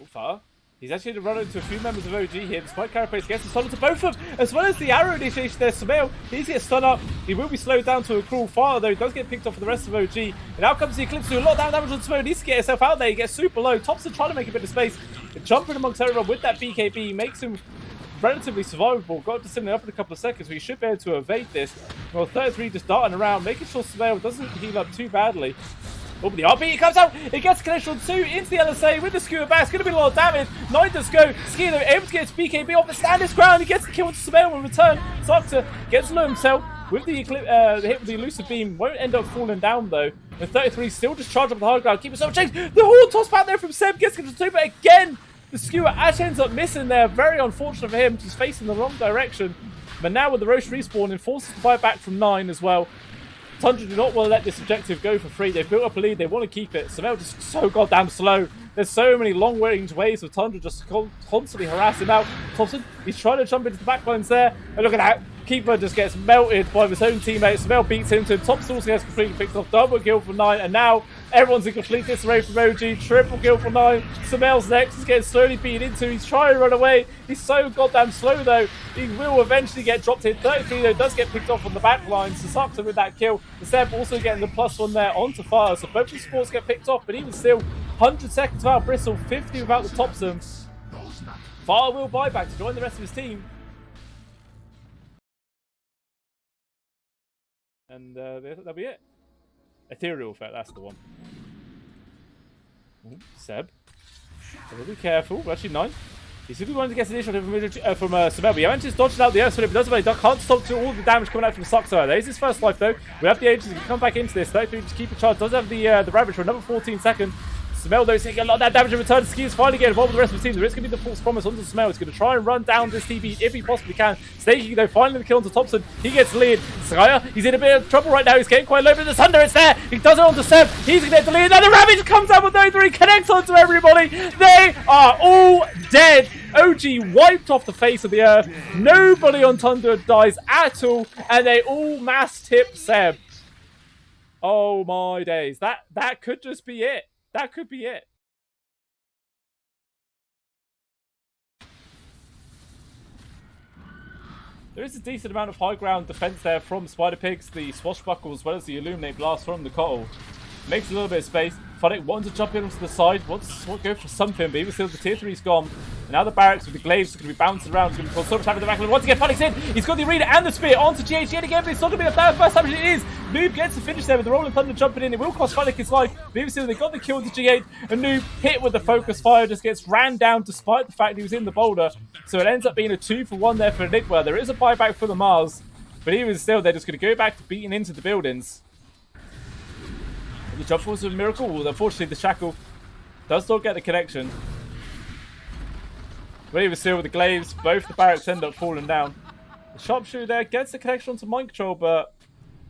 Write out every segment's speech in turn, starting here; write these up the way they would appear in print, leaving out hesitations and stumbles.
Far. He's actually run into a few members of OG here. Despite Carapace gets the stun to both of them, as well as the arrow initiation there. Sumail, he's get stun up. He will be slowed down to a cruel fire, though. He does get picked off for the rest of OG. And now comes the Eclipse, do a lot of damage on Sumail. He needs to get himself out there. He gets super low. Thompson trying to make a bit of space. Jumping amongst everyone with that BKB makes him relatively survivable. Got to send it up in a couple of seconds, so he should be able to evade this. Well, 33 just darting around, making sure Sumail doesn't heal up too badly. Oh, but the RP comes out. It gets connection on 2 into the LSA with the skewer back. It's going to be a lot of damage. 9 does go. Ski, though, able to get his BKB off the stand his ground. He gets the kill on Sumail in return. Sakta gets low himself with the hit with the elusive beam. Won't end up falling down, though. The 33 still just charged up the high ground. Keep himself changed. The horn toss back there from Seb. Gets control 2, but again, the skewer actually ends up missing there. Very unfortunate for him. Just facing the wrong direction. But now with the Roche respawn, it forces the buyback from 9 as well. Tundra do not want to let this objective go for free. They've built up a lead. They want to keep it. Sumail just so goddamn slow. There's so many long-range waves of Tundra just constantly harass him out. Thompson, he's trying to jump into the backlines there. And look at that. Keeper just gets melted by his own teammate. Sumail beats him to him. Thompson also gets completely picked off. Double kill for 9. And now everyone's in complete disarray from OG. Triple kill for 9. Sumail's next. He's getting slowly beaten into. He's trying to run away. He's so goddamn slow, though. He will eventually get dropped in. 33, though, does get picked off on the back line. So Sakta with that kill. The Seb also getting the +1 there onto Fire. So both the sports get picked off. But even still, 100 seconds without Bristle. 50 without the Thompson. Fire will buy back to join the rest of his team. And that'll be it. Ethereal effect, that's the one. Ooh, Seb. A little bit careful. We're actually 9. He's going to be wanting to get an initial from Sumail. But he eventually dodged out the earth, but it doesn't matter. Can't stop to all the damage coming out from Sakta. There's his first life, though. We have the agency to come back into this. 33 just keep a charge. Does have the Ravage for another 14 seconds. Sumail, though, is taking a lot of that damage in return. Ski is finally getting involved with the rest of the team. There is going to be the false promise onto Sumail. He's going to try and run down this TB if he possibly can. Staking, though, finally the kill onto Thompson. He gets the lead. Skyer, he's in a bit of trouble right now. He's getting quite low, but the Thunder is there. He does it onto Seb. He's going to get the lead. Now the Ravage comes out with no 3, connects onto everybody. They are all dead. OG wiped off the face of the earth. Nobody on Thunder dies at all, and they all mass tip Seb. Oh my days. That could just be it. That could be it. There is a decent amount of high ground defense there from Spider Pigs, the Swashbuckle as well as the Illuminate Blast from the Cottle. Makes a little bit of space. Funnick wanting to jump in onto the side, wants to go for something, but even still the tier 3's gone. And now the barracks with the glaives are going to be bouncing around. It's going to cause so much damage in the back. Once again, Funnick's in. He's got the arena and the spear onto GH yet again, but it's not going to be the first damage it is. Noob gets the finish there with the Rolling Thunder jumping in. It will cost Funnick his life. But even still, they got the kill to G8. And Noob hit with the focus fire just gets ran down despite the fact he was in the boulder. So it ends up being a 2-for-1 there for Enigma. There is a buyback for the Mars, but even still, they're just going to go back to beating into the buildings. The jump was a miracle. Well, unfortunately, the shackle does not get the connection. But even still, with the glaives, both the barracks end up falling down. The sharpshooter there gets the connection onto mind control, but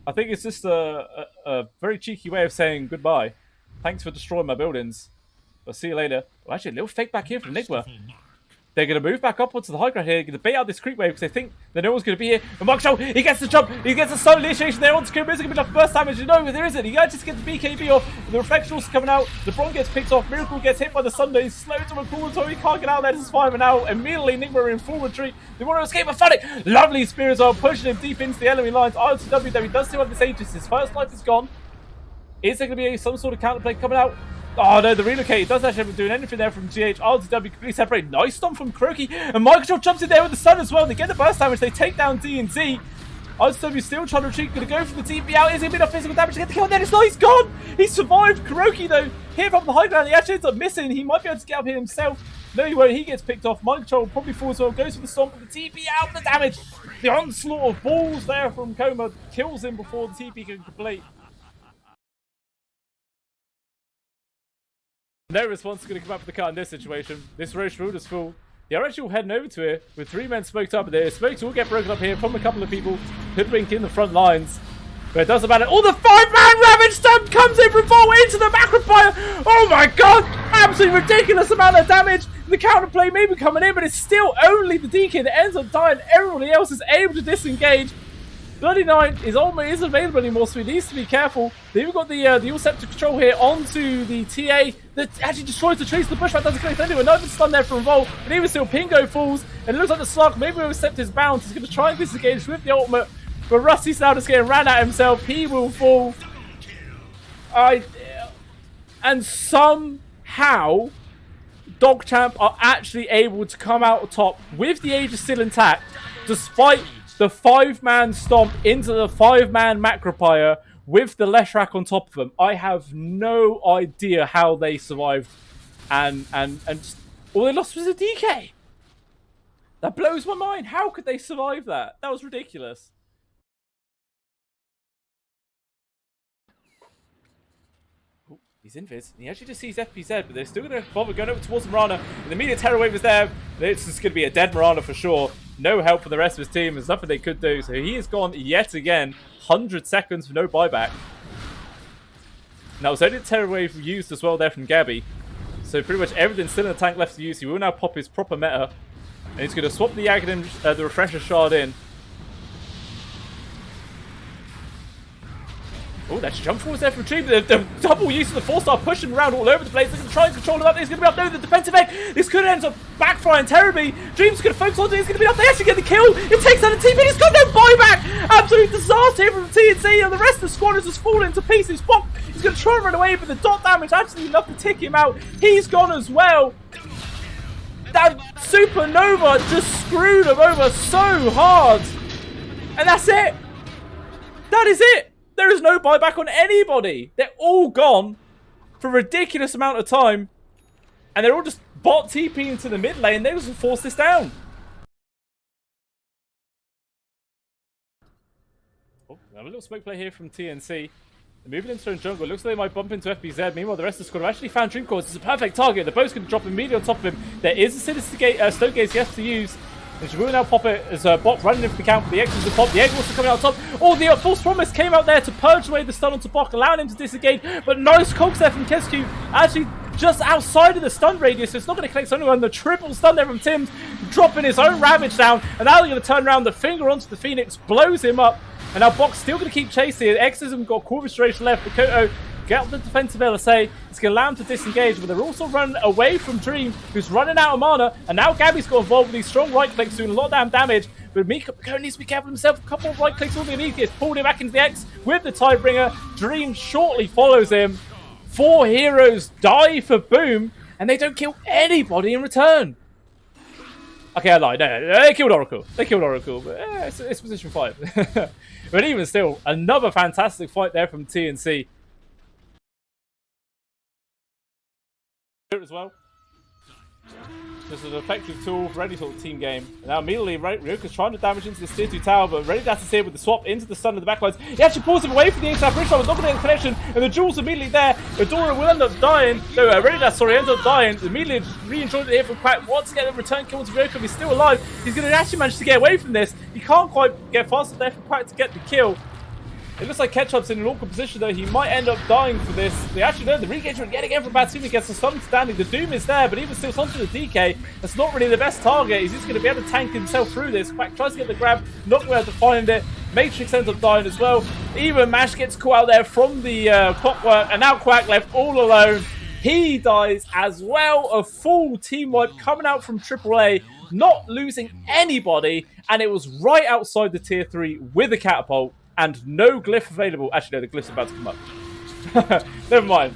I think it's just a very cheeky way of saying goodbye. Thanks for destroying my buildings. I'll see you later. Well, actually, a little fake back here from Enigma. They're going to move back up onto the high ground here. They're going to bait out this creep wave because they think that no one's going to be here. And Mark Shaw, he gets the jump. He gets the stun initiation there on screen. There's going to be enough burst damage. No, there isn't. He actually gets the BKB off. The reflection also coming out. The Bron gets picked off. Miracle gets hit by the Sunday. He's slowed to a corner, so he can't get out there. This is fine. And now immediately Enigma are in full retreat. They want to escape a Funnick. Lovely spear as well, pushing him deep into the enemy lines. RTW though, he does still have this Aegis. His first life is gone. Is there going to be some sort of counterplay coming out? Oh no, the relocate doesn't actually have doing anything there from GH. RTW completely separate. Nice stomp from Croaky. And Microsoft jumps in there with the stun as well. They get the burst damage. They take down D&Z. RTW still trying to retreat. Going to go for the TP out. Is going to be enough physical damage to get the kill? Then it's not. He's gone. He survived. Croaky though, hit from the high ground. He actually ends up missing. He might be able to get up here himself. No, he won't. He gets picked off. Mind control probably falls well. Goes for the stomp. The TP out. The damage. The onslaught of balls there from Coma kills him before the TP can complete. No response is going to come up for the car in this situation. This Roche road is full. The RH will heading over to it with 3 men smoked up there. Smokes will get broken up here from a couple of people. Hoodwink in the front lines. But it doesn't matter. Oh, the 5-man Ravage stun comes in from 4 into the macro fire. Oh my god! Absolutely ridiculous amount of damage. The counterplay may be coming in, but it's still only the Deacon that ends up dying. Everybody else is able to disengage. Bloody Knight isn't available anymore, so he needs to be careful. They've even got the all-scepter control here onto the TA that actually destroys the trees. The bushback doesn't connect anyway. Another stun there from Volt, but even still, Pingo falls, and it looks like the Slug maybe will accept his bounce. He's going to try and disengage with the ultimate, but Rusty's now just getting ran at himself. He will fall. And somehow, Dogchamp are actually able to come out top with the Aegis still intact, despite the 5-man stomp into the 5-man Macropire with the Leshrac on top of them. I have no idea how they survived, and all they lost was a DK. That blows my mind. How could they survive that? That was ridiculous. He's invis. He actually just sees FPZ, but they're still going to bother going over towards Mirana. The immediate Terror Wave is there. It's just going to be a dead Mirana for sure. No help for the rest of his team. There's nothing they could do. So he is gone yet again. 100 seconds for no buyback. Now, it's only the Terror Wave used as well there from Gabby. So pretty much everything's still in the tank left to use. He will now pop his proper meta. And he's going to swap the Aghanim, the Refresher Shard in. Oh, that's jump forwards there from Dream. The double use of the 4-star pushing around all over the place. They're going to try and control him up. He's going to be up there with the defensive egg. This could end up backfiring terribly. Dream's going to focus on it. He's going to be up there. Actually get the kill. It takes out the team, but he's got no buyback. Absolute disaster here from TNC. And the rest of the squad is just falling to pieces. Pop. He's going to try and run away, but the dot damage actually enough to tick him out. He's gone as well. That Supernova just screwed him over so hard. And that's it. That is it. There is no buyback on anybody. They're all gone for a ridiculous amount of time. And they're all just bot TPing into the mid lane. They just force this down. Oh, a little smoke play here from TNC. They're moving into the jungle. Looks like they might bump into FBZ. Meanwhile, the rest of the squad have actually found Dreamcore. It's a perfect target. The boat's going to drop immediately on top of him. There is a Sinister Gate, Stone Gaze he has to use. And she will now pop it as a bot running in for the count, but the X is the pop. The egg also coming out top. Oh, the False Promise came out there to purge away the stun onto Bok, allowing him to disengage. But nice cogs there from Kesku, actually just outside of the stun radius. So it's not going to connect anyone. The triple stun there from Tim, dropping his own Ravage down. And now they're going to turn around. The finger onto the Phoenix, blows him up. And now Bok's still going to keep chasing. X hasn't got core restoration left. But Koto get up the defensive LSA. It's going to allow him to disengage, but they're also running away from Dream, who's running out of mana. And now Gabby's got involved with these strong right clicks, doing a lot of damn damage. But Miko needs to be careful himself. A couple of right clicks, all they need is pulled him back into the X with the Tidebringer. Dream shortly follows him. 4 heroes die for Boom, and they don't kill anybody in return. Okay, I lied. No, they killed Oracle. They killed Oracle, but it's position 5. But even still, another fantastic fight there from TNC. As well. This is an effective tool for any sort of team game. And now immediately Ryoka's trying to damage into this tier 2 tower, but Ready-Das is here with the swap into the stun of the backlines. He actually pulls him away from the inside bridge. It's not going to get a connection, and the jewel's immediately there. Adora will end up dying. No, Ready-Das, sorry, ends up dying. Immediately re-enjoyed it here from Quack. Wants to get a return kill to Ryoka. He's still alive. He's going to actually manage to get away from this. He can't quite get fast enough there for Quack to get the kill. It looks like Ketchup's in an awkward position though. He might end up dying for this. They actually know the re-engagement yet again from Batsumi gets the stun standing. The Doom is there, but even still, onto the DK. That's not really the best target. He's just going to be able to tank himself through this. Quack tries to get the grab, not going to have to find it. Matrix ends up dying as well. Even Mash gets caught out there from the clockwork, and now Quack left all alone. He dies as well. A full team wipe coming out from AAA, not losing anybody, and it was right outside the tier 3 with a catapult. And no glyph available. Actually, no, the glyph's about to come up. Never mind.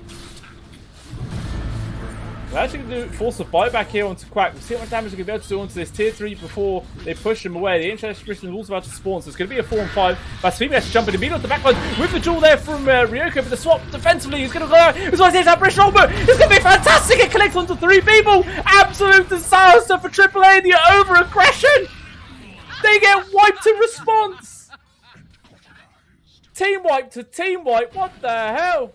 We're actually going to force a buyback here onto Quack. We'll see how much damage we're going to be able to do onto this tier 3 before they push him away. The Interest Christian is also about to spawn, so it's going to be a 4 on 5. Blasphemy has to jump in immediately on the backline with the jewel there from Ryoka, but the swap defensively is going to go out. As well as there's that British roll, but it's going to be fantastic. It connects onto 3 people. Absolute disaster for AAA. The over-aggression. They get wiped in response. Team wipe to team wipe. What the hell?